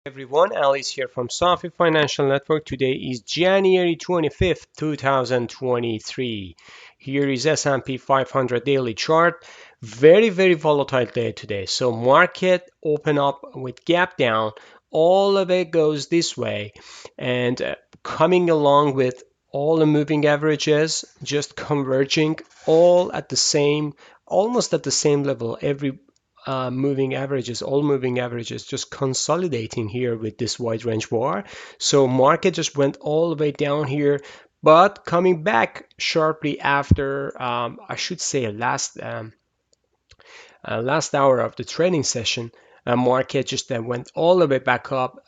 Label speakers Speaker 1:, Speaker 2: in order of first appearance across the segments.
Speaker 1: Everyone, Alice here from Safi Financial Network. Today is January 25th, 2023. Here is S&P 500 daily chart. Very volatile day today. So market open up with gap down. All of it goes this way and coming along with all the moving averages just converging all at the same, almost at the same level. All moving averages just consolidating here with this wide range bar. So market just went all the way down here, but coming back sharply after, I should say, last hour of the trading session. Market just went all the way back up.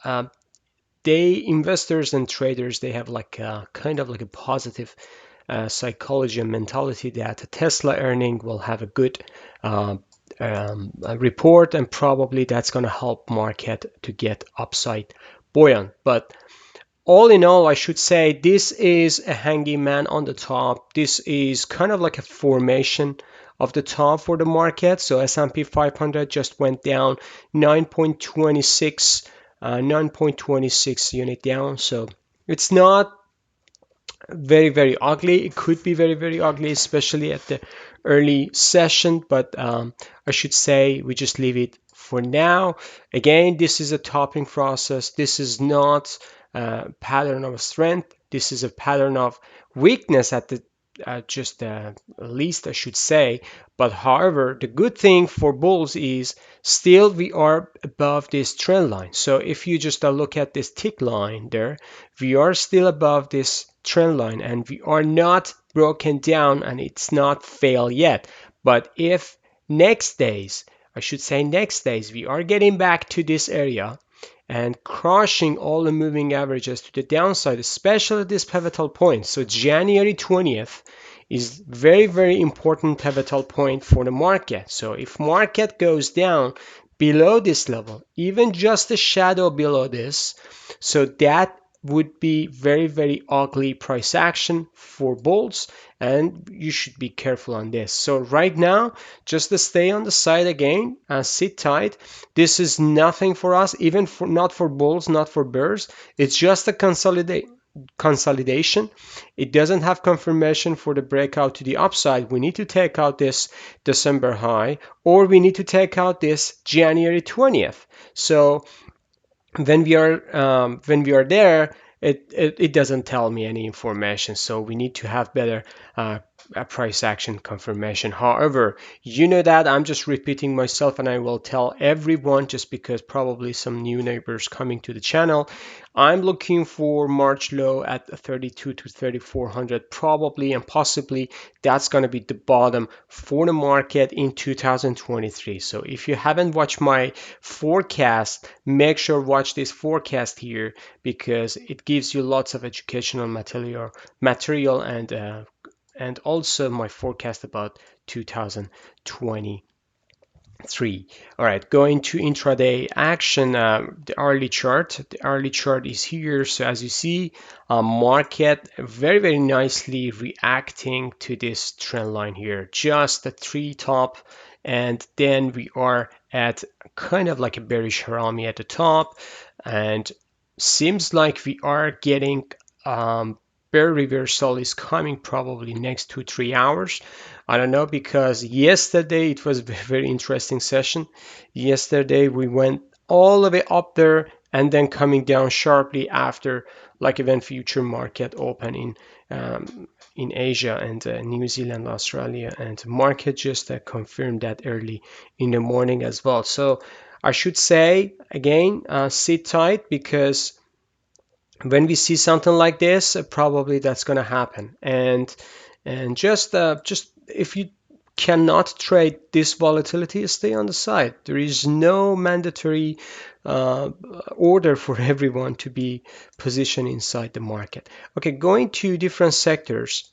Speaker 1: Investors and traders, they have like kind of like a positive psychology and mentality that Tesla earning will have a good a report, and probably that's going to help market to get upside buoyant. But all in all, I should say this is a hanging man on the top. This is kind of like a formation of the top for the market. So S&P 500 just went down 9.26 unit down. So it's not very ugly. It could be very ugly, especially at the early session, but I should say we just leave it for now. Again, this is a topping process. This is not a pattern of strength. This is a pattern of weakness at the just least, I should say. But however, the good thing for bulls is still we are above this trend line. So if you just look at this tick line there, we are still above this trend line and we are not broken down and it's not failed yet. But if next days, I should say next days, we are getting back to this area and crushing all the moving averages to the downside, especially at this pivotal point. So January 20th is very important pivotal point for the market. So if market goes down below this level, even just a shadow below this, so that would be very ugly price action for bulls, and you should be careful on this. So right now, just to stay on the side again and sit tight. This is nothing for us, even for not for bulls, not for bears. It's just a consolidation. It doesn't have confirmation for the breakout to the upside. We need to take out this December high, or we need to take out this January 20th. So when we are there, it doesn't tell me any information. So we need to have better a price action confirmation. However, you know that I'm just repeating myself, and I will tell everyone just because probably some new neighbors coming to the channel. I'm looking for March low at 32 to 3400 probably, and possibly that's going to be the bottom for the market in 2023. So if you haven't watched my forecast, make sure watch this forecast here, because it gives you lots of educational material and also my forecast about 2023. All right, going to intraday action. The hourly chart. The hourly chart is here. So as you see, market very nicely reacting to this trend line here. Just a three top, and then we are at kind of like a bearish harami at the top, and seems like we are getting bear reversal is coming probably next 2-3 hours. I don't know, because yesterday it was a very interesting session. Yesterday we went all the way up there and then coming down sharply after, like event future market open in Asia and New Zealand, Australia, and market just confirmed that early in the morning as well. So I should say again, sit tight, because when we see something like this, probably that's going to happen. And just if you cannot trade this volatility, stay on the side. There is no mandatory order for everyone to be positioned inside the market. Okay, going to different sectors.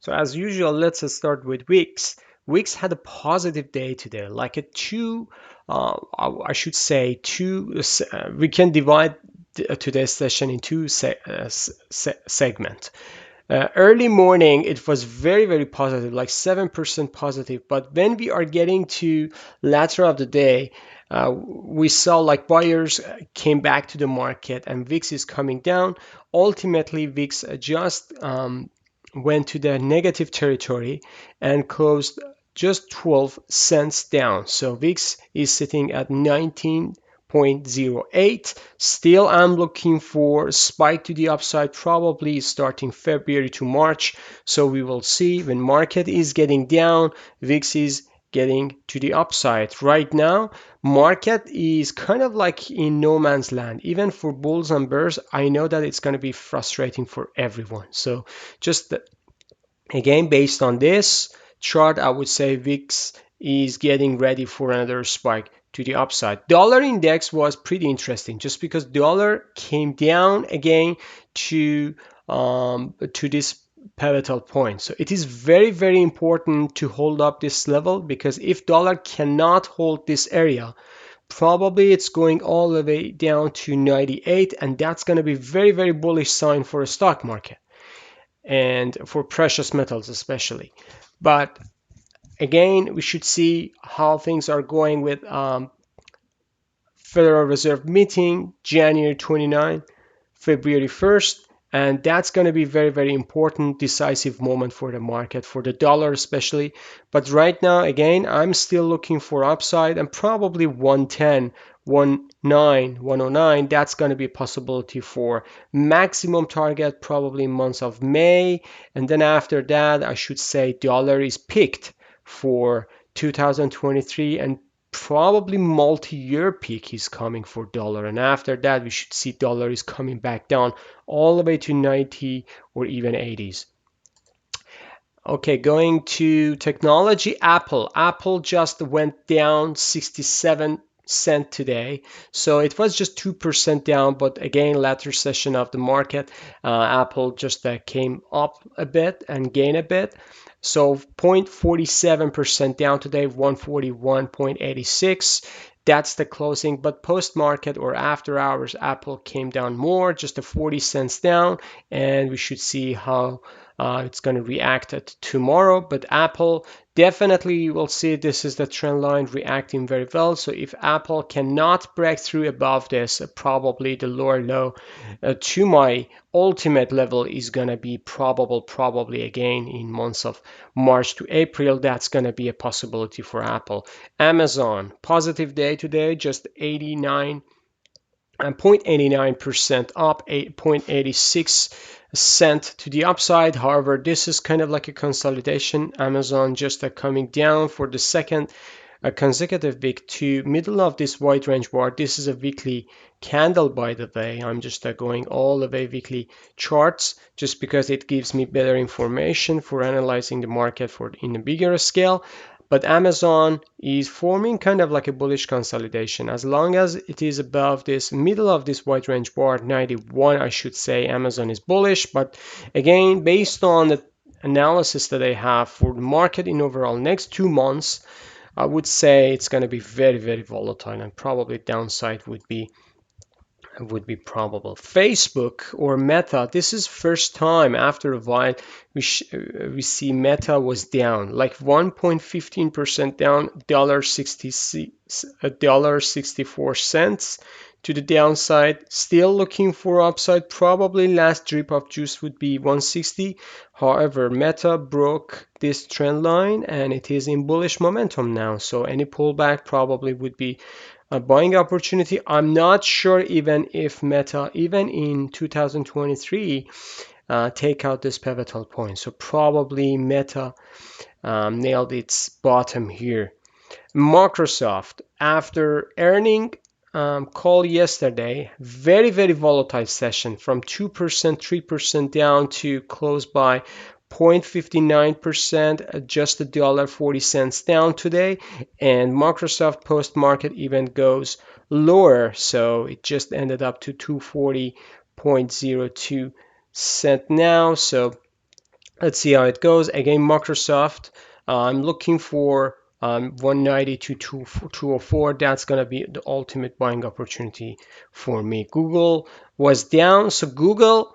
Speaker 1: So as usual, let's start with WIX. WIX had a positive day today, like a I should say we can divide today's session in two segments. Early morning, it was very positive, like 7% positive. But when we are getting to latter of the day, we saw like buyers came back to the market and VIX is coming down. Ultimately, VIX just went to the negative territory and closed just 12 cents down. So VIX is sitting at 19.08. Still, I'm looking for a spike to the upside, probably starting February to March. So we will see when market is getting down, VIX is getting to the upside. Right now, market is kind of like in no man's land. Even for bulls and bears, I know that it's going to be frustrating for everyone. So just again, based on this chart, I would say VIX is getting ready for another spike to the upside. Dollar index was pretty interesting just because dollar came down again to this pivotal point. So it is very, very important to hold up this level, because if dollar cannot hold this area, probably it's going all the way down to 98, and that's going to be very, very bullish sign for a stock market and for precious metals especially. But again, we should see how things are going with Federal Reserve meeting January 29, February 1st, and that's going to be very, very important, decisive moment for the market, for the dollar especially. But right now, again, I'm still looking for upside, and probably 110, 19, 109, that's going to be a possibility for maximum target, probably months of May. And then after that, I should say dollar is picked for 2023, and probably multi-year peak is coming for dollar, and after that we should see dollar is coming back down all the way to 90 or even 80s. Okay, going to technology. Apple just went down 67 cents today, so it was just 2% down, but again, latter session of the market, Apple just came up a bit and gained a bit. So 0.47% down today, 141.86. That's the closing. But post market or after hours, Apple came down more, just a 40 cents down, and we should see how it's going to react tomorrow. But Apple, definitely you will see this is the trend line reacting very well. So if Apple cannot break through above this, probably the lower low to my ultimate level is going to be probably again in months of March to April. That's going to be a possibility for Apple. Amazon, positive day today, just 89 and 0.89% up, 0.86 cent to the upside. However, this is kind of like a consolidation. Amazon just coming down for the second consecutive week to middle of this wide range bar. This is a weekly candle, by the way. I'm just going all the way weekly charts just because it gives me better information for analyzing the market for in a bigger scale. But Amazon is forming kind of like a bullish consolidation. As long as it is above this middle of this wide range bar, 91, I should say Amazon is bullish. But again, based on the analysis that I have for the market in overall next 2 months, I would say it's going to be very, very volatile, and probably downside would be probable. Facebook or Meta, this is first time after a while we see Meta was down like 1.15% down, $1.64 to the downside. Still looking for upside. Probably last drip of juice would be 160. However, Meta broke this trend line and it is in bullish momentum now, so any pullback probably would be a buying opportunity. I'm not sure even if Meta, even in 2023, take out this pivotal point. So probably Meta nailed its bottom here. Microsoft, after earning call yesterday, very, very volatile session from 2%, 3% down to close by 0.59%, just $1.40 down today. And Microsoft post market even goes lower, so it just ended up to 240.02 cent now. So let's see how it goes. Again, Microsoft, I'm looking for 190 to 204. That's going to be the ultimate buying opportunity for me. Google was down, so Google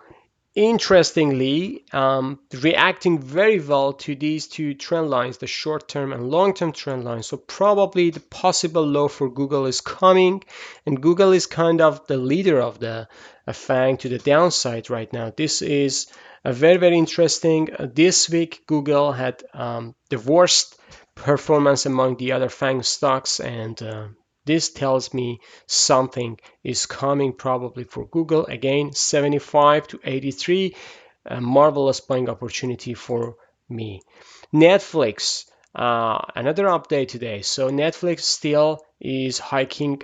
Speaker 1: Interestingly, reacting very well to these two trend lines, the short-term and long-term trend lines. So probably the possible low for Google is coming, and Google is kind of the leader of the FANG to the downside right now. This is a very, very interesting. This week, Google had the worst performance among the other FANG stocks, and this tells me something is coming probably for Google. Again, 75 to 83, a marvelous buying opportunity for me. Netflix, another update today. So Netflix still is hiking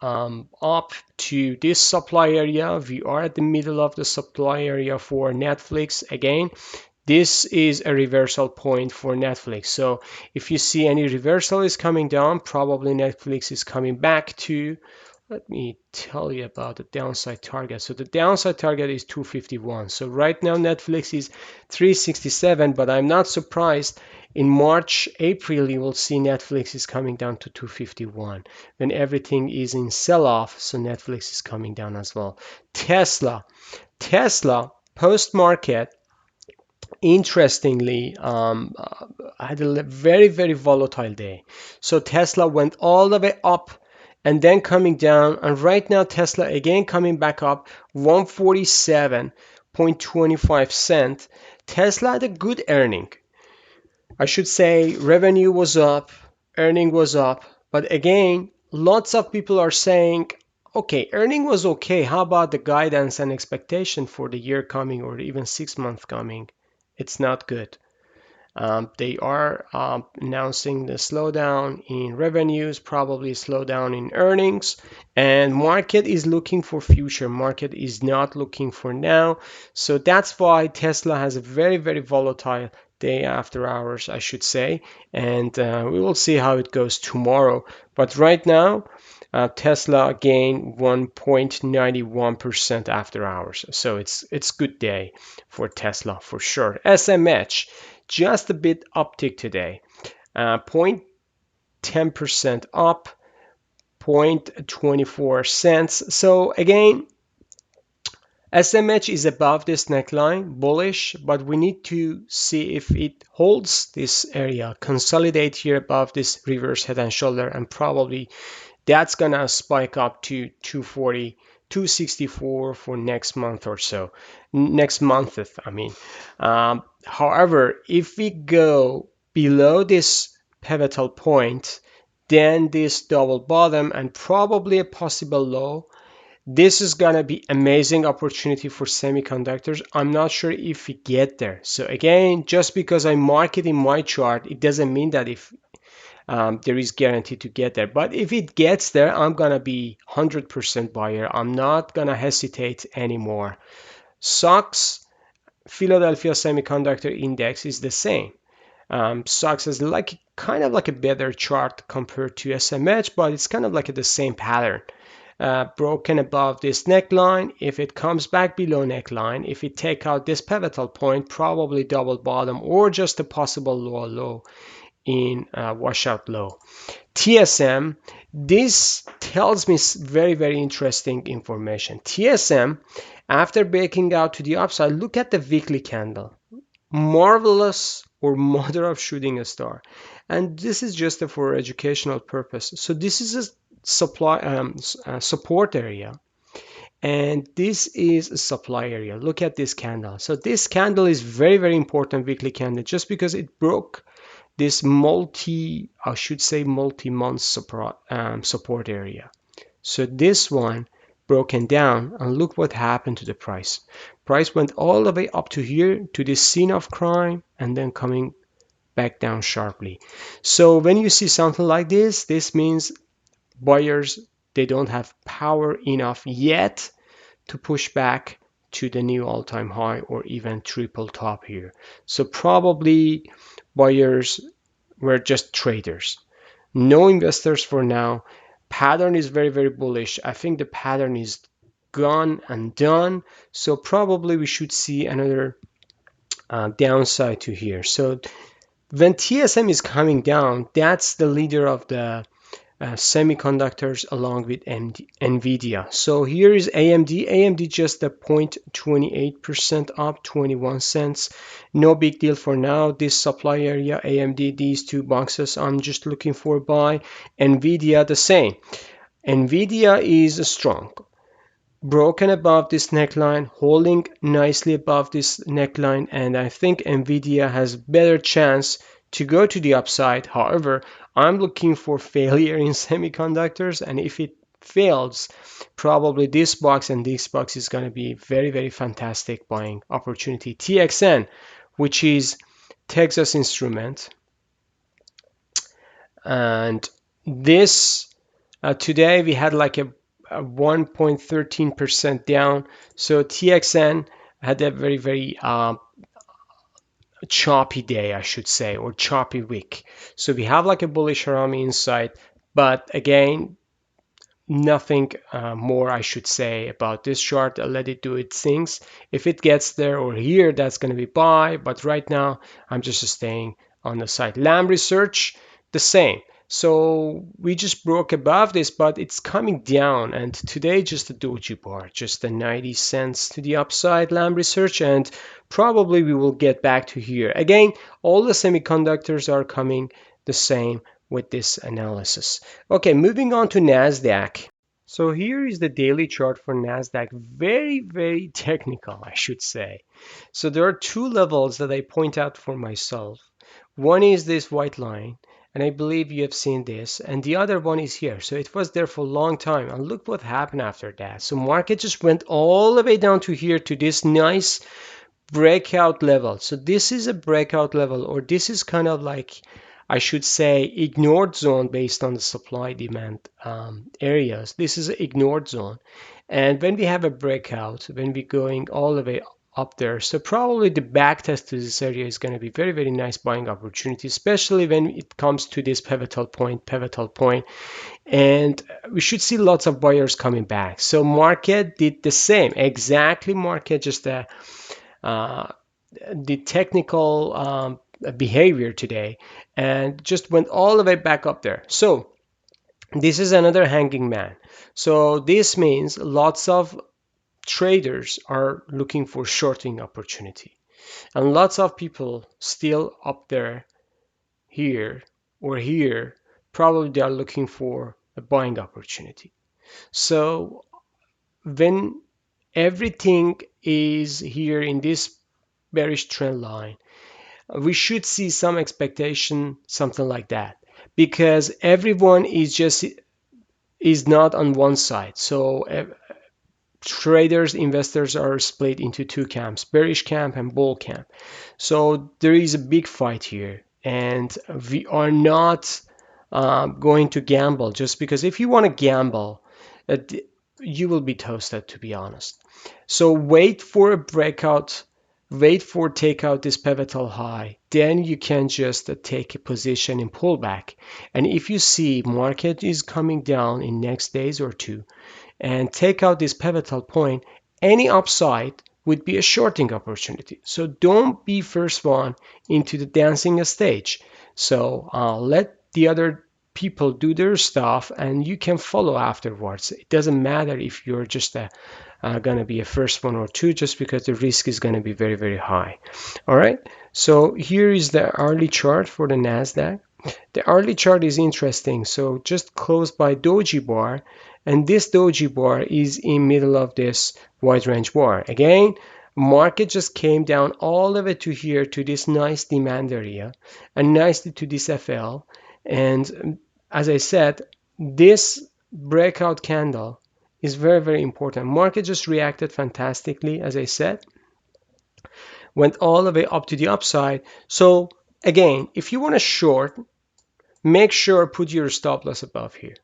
Speaker 1: up to this supply area. We are at the middle of the supply area for Netflix. Again, this is a reversal point for Netflix. So if you see any reversal is coming down, probably Netflix is coming back to, let me tell you about the downside target. So the downside target is 251. So right now Netflix is 367, but I'm not surprised. In March, April, you will see Netflix is coming down to 251 when everything is in sell-off. So Netflix is coming down as well. Tesla post-market, interestingly, had a very, very volatile day. So Tesla went all the way up and then coming down. And right now, Tesla again coming back up 147.25 cent. Tesla had a good earning. I should say revenue was up, earning was up. But again, lots of people are saying, okay, earning was okay. How about the guidance and expectation for the year coming or even 6 months coming? It's not good. They are announcing the slowdown in revenues, probably slowdown in earnings, and market is looking for future. Market is not looking for now. So that's why Tesla has a very, very volatile day after hours, I should say. And we will see how it goes tomorrow. But right now, Tesla gained 1.91% after hours. So it's good day for Tesla for sure. SMH, just a bit uptick today. 0.10% up, 0.24 cents. So again, SMH is above this neckline, bullish, but we need to see if it holds this area, consolidate here above this reverse head and shoulder, and probably that's gonna spike up to 240, 264 for next month or so. Next month, I mean. However, if we go below this pivotal point, then this double bottom and probably a possible low, this is gonna be amazing opportunity for semiconductors. I'm not sure if we get there. So again, just because I mark it in my chart, it doesn't mean that if there is guarantee to get there. But if it gets there, I'm gonna be 100% buyer. I'm not gonna hesitate anymore. SOXX, Philadelphia Semiconductor Index, is the same. SOXX is like kind of like a better chart compared to SMH, but it's kind of like the same pattern. Broken above this neckline. If it comes back below neckline, if it take out this pivotal point, probably double bottom or just a possible low in washout low. TSM, this tells me very, very interesting information. TSM, after breaking out to the upside, look at the weekly candle. Marvelous, or mother of shooting a star. And this is just for educational purpose. So this is a support area, and this is a supply area. Look at this candle. So this candle is very, very important weekly candle, just because it broke this multi-month support area. So this one broken down, and look what happened to the price. Price went all the way up to here, to this scene of crime, and then coming back down sharply. So when you see something like this means buyers, they don't have power enough yet to push back to the new all-time high or even triple top here. So probably buyers were just traders, no investors for now. Pattern is very, very bullish. I think the pattern is gone and done. So probably we should see another downside to here. So when TSM is coming down, that's the leader of the semiconductors along with NVDA. So here is AMD. AMD just a 0.28% up, 21 cents. No big deal for now. This supply area, AMD, these two boxes, I'm just looking for buy. NVDA the same. NVIDIA is strong, broken above this neckline, holding nicely above this neckline, and I think NVIDIA has better chance to go to the upside. However, I'm looking for failure in semiconductors, and if it fails, probably this box and this box is going to be very, very fantastic buying opportunity. TXN, which is Texas Instrument, and this today we had like a 1.13% down. So TXN had a very, very choppy day, I should say, or choppy week. So we have like a bullish Harami inside, but again, nothing more I should say about this chart. I'll let it do its things. If it gets there or here, that's going to be buy, but right now I'm just staying on the side. Lamb Research, the same. So we just broke above this, but it's coming down, and today just a doji bar, just a 90 cents to the upside. Lamb Research, and probably we will get back to here again. All the semiconductors are coming the same with this analysis. Okay, moving on to Nasdaq. So here is the daily chart for Nasdaq. Very, very technical, I should say. So there are two levels that I point out for myself. One is this white line, and I believe you have seen this, and the other one is here. So it was there for a long time, and look what happened after that. So market just went all the way down to here to this nice breakout level. So this is a breakout level, or this is kind of like, I should say, ignored zone based on the supply demand areas. This is an ignored zone. And when we have a breakout, when we're going all the way up there, so probably the back test to this area is going to be very, very nice buying opportunity, especially when it comes to this pivotal point. And we should see lots of buyers coming back. So market did the same, exactly market, just the technical behavior today, and just went all the way back up there. So this is another hanging man. So this means lots of traders are looking for shorting opportunity, and lots of people still up there, here or here, probably they are looking for a buying opportunity. So when everything is here in this bearish trend line, we should see some expectation, something like that, because everyone is not on one side. So traders, investors are split into two camps, bearish camp and bull camp. So there is a big fight here, and we are not going to gamble, just because if you want to gamble, you will be toasted, to be honest. So wait for a breakout, wait for take out this pivotal high, then you can just take a position and pull back. And if you see market is coming down in next days or two and take out this pivotal point, any upside would be a shorting opportunity. So don't be first one into the dancing stage. So let the other people do their stuff, and you can follow afterwards. It doesn't matter if you're just gonna be a first one or two, just because the risk is gonna be very, very high. All right, so here is the hourly chart for the Nasdaq. The hourly chart is interesting. So just closed by doji bar, and this doji bar is in middle of this wide range bar. Again, market just came down all the way to here to this nice demand area, and nicely to this FL. And as I said, this breakout candle is very, very important. Market just reacted fantastically, as I said, went all the way up to the upside. So again, if you want to short, make sure put your stop loss above here.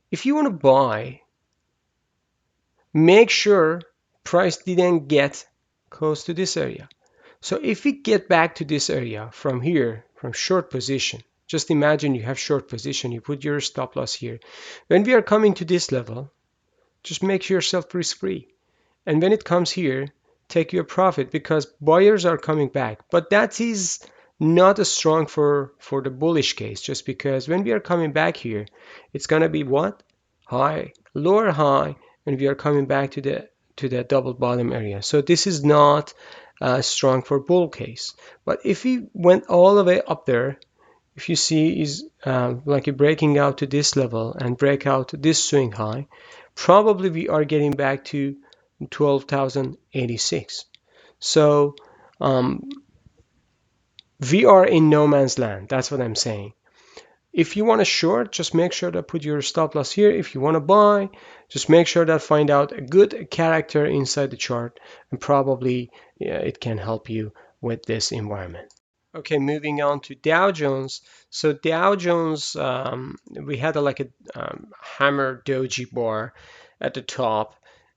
Speaker 1: If you want to buy, make sure price didn't get close to this area. So if we get back to this area from here, from short position, just imagine you have short position, you put your stop loss here. When we are coming to this level, just make yourself risk free. And when it comes here, take your profit, because buyers are coming back. But that is not as strong for the bullish case, just because when we are coming back here, it's gonna be what? High, lower high, and we are coming back to the double bottom area. So this is not strong for bull case. But if we went all the way up there, if you see is like a breaking out to this level and break out this swing high, probably we are getting back to 12,086. So um, we are in no man's land. That's what I'm saying. If you want to short, just make sure to put your stop loss here. If you want to buy, just make sure that find out a good character inside the chart, and probably yeah, it can help you with this environment. Okay, moving on to Dow Jones. So Dow Jones, we had like a hammer doji bar at the top,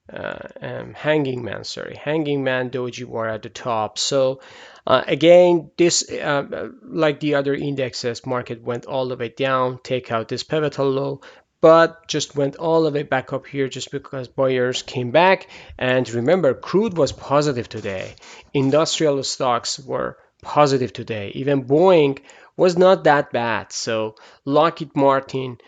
Speaker 1: hanging man doji bar at the top. So again, this like the other indexes, market went all the way down, take out this pivotal low, but just went all the way back up here just because buyers came back. And remember, crude was positive today. Industrial stocks were positive today. Even Boeing was not that bad. So Lockheed Martin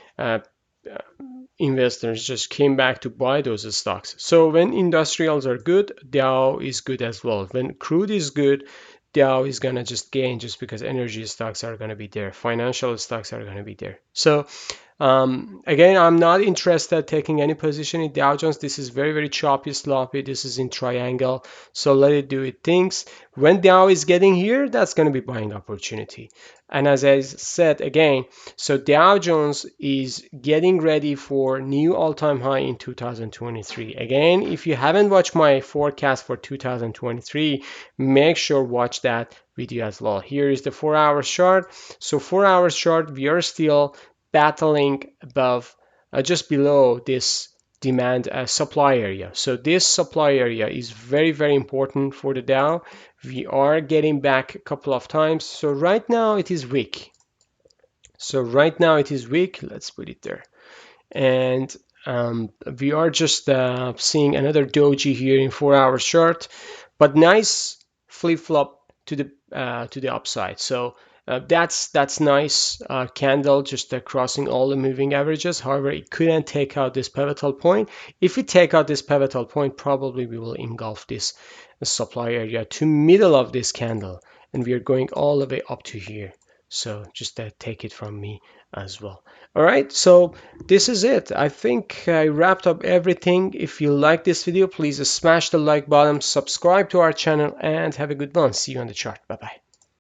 Speaker 1: investors just came back to buy those stocks. So when industrials are good, Dow is good as well. When crude is good, Dow is gonna just gain just because energy stocks are gonna be there, financial stocks are gonna be there. So again, I'm not interested taking any position in Dow Jones. This is very, very choppy, sloppy. This is in triangle. So let it do its things. When Dow is getting here, that's going to be buying opportunity. And as I said again, so Dow Jones is getting ready for new all-time high in 2023. Again, if you haven't watched my forecast for 2023, make sure watch that video as well. Here is the 4-hour chart. So 4-hour chart, we are still battling above, just below this demand supply area. So this supply area is very, very important for the Dow. We are getting back a couple of times. So right now it is weak. Let's put it there. And we are just seeing another doji here in 4-hour chart, but nice flip flop to the upside. So that's nice candle just crossing all the moving averages. However, it couldn't take out this pivotal point. If we take out this pivotal point, probably we will engulf this supply area to middle of this candle, and we are going all the way up to here. So just take it from me as well. All right, so this is it. I think I wrapped up everything. If you like this video, please smash the like button, subscribe to our channel, and have a good one. See you on the chart. Bye bye.